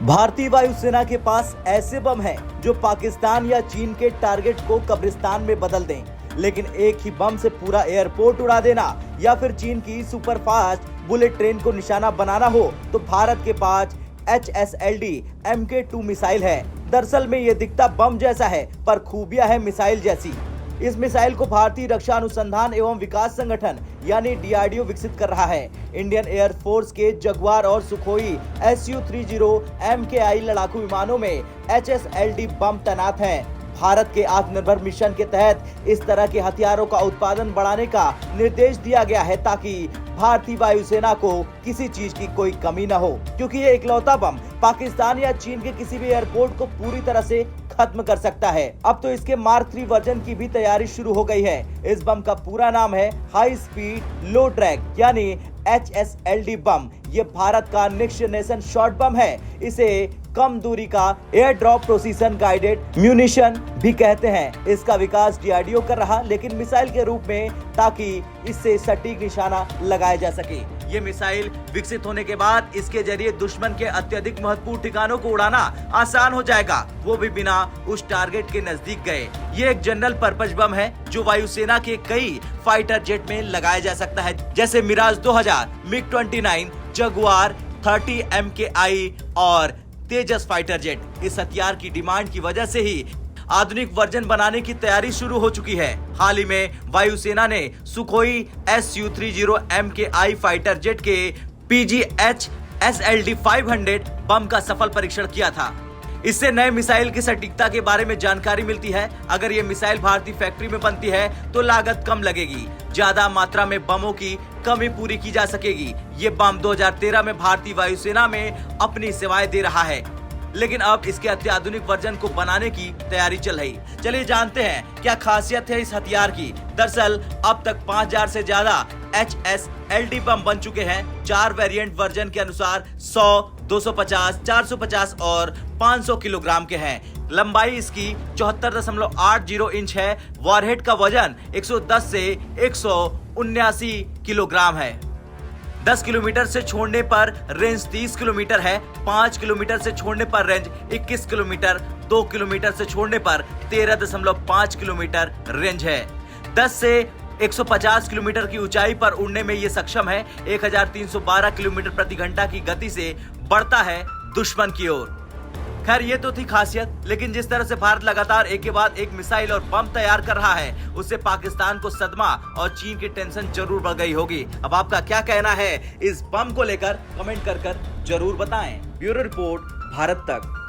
भारतीय वायुसेना के पास ऐसे बम हैं जो पाकिस्तान या चीन के टारगेट को कब्रिस्तान में बदल दें, लेकिन एक ही बम से पूरा एयरपोर्ट उड़ा देना या फिर चीन की सुपरफास्ट बुलेट ट्रेन को निशाना बनाना हो तो भारत के पास HSLD MK2 मिसाइल है। दरअसल में ये दिखता बम जैसा है पर खूबियां है मिसाइल जैसी। इस मिसाइल को भारतीय रक्षा अनुसंधान एवं विकास संगठन यानी DRDO विकसित कर रहा है। इंडियन एयर फोर्स के जगुआर और सुखोई Su-30 MKI लड़ाकू विमानों में HSLD बम तैनात हैं। भारत के आत्मनिर्भर मिशन के तहत इस तरह के हथियारों का उत्पादन बढ़ाने का निर्देश दिया गया है ताकि भारतीय वायुसेना को किसी चीज की कोई कमी न हो, क्योंकि ये इकलौता बम पाकिस्तान या चीन के किसी भी एयरपोर्ट को पूरी तरह से खत्म कर सकता है। अब तो इसके मार्क 3 वर्जन की भी तैयारी शुरू हो गई है। इस बम का पूरा नाम है हाई स्पीड लो ड्रैग यानी HSLD बम। ये भारत का नेक्स्ट जनरेशन शॉर्ट बम है। इसे कम दूरी का air drop precision guided munition भी कहते हैं। इसका विकास DRDO कर रहा, लेकिन मिसाइल के रूप में, ताकि इससे सटीक निशाना लगाया जा सके। ये मिसाइल विकसित होने के बाद इसके जरिए दुश्मन के अत्यधिक महत्वपूर्ण ठिकानों को उड़ाना आसान हो जाएगा, वो भी बिना उस टारगेट के नजदीक गए। ये एक जनरल पर्पज बम है जो वायुसेना के कई फाइटर जेट में लगाया जा सकता है, जैसे मिराज 2000, MiG-29, जगुआर 30 MKI और तेजस फाइटर जेट। इस हथियार की डिमांड की वजह से ही आधुनिक वर्जन बनाने की तैयारी शुरू हो चुकी है। हाल ही में वायुसेना ने Sukhoi Su-30 MKI fighter jet के PGH-SLD 500 बम का सफल परीक्षण किया था। इससे नए मिसाइल की सटीकता के बारे में जानकारी मिलती है। अगर ये मिसाइल भारतीय फैक्ट्री में बनती है तो लागत कम लगेगी, ज्यादा मात्रा में बमों की कमी पूरी की जा सकेगी। ये बम 2013 में भारतीय वायुसेना में अपनी सेवाएं दे रहा है, लेकिन अब इसके अत्याधुनिक वर्जन को बनाने की तैयारी चल रही। चलिए जानते हैं क्या खासियत है इस हथियार की। दरअसल अब तक 5000 से ज्यादा HSLD बम बन चुके हैं। 4 वेरिएंट वर्जन के अनुसार 100, 250, 450 और 500 किलोग्राम के हैं। लंबाई इसकी 74.80 इंच है। वॉरहेड का वजन 110 से 179 किलोग्राम है। 10 किलोमीटर से छोड़ने पर रेंज 30 किलोमीटर है। 5 किलोमीटर से छोड़ने पर रेंज 21 किलोमीटर, 2 किलोमीटर से छोड़ने पर 13.5 किलोमीटर रेंज है। 10 से 150 किलोमीटर की ऊंचाई पर उड़ने में ये सक्षम है। 1312 किलोमीटर प्रति घंटा की गति से बढ़ता है दुश्मन की ओर। खैर ये तो थी खासियत, लेकिन जिस तरह से भारत लगातार एक के बाद एक मिसाइल और बम तैयार कर रहा है, उससे पाकिस्तान को सदमा और चीन की टेंशन जरूर बढ़ गई होगी। अब आपका क्या कहना है इस बम को लेकर, कमेंट कर जरूर बताएं। ब्यूरो रिपोर्ट, भारत तक।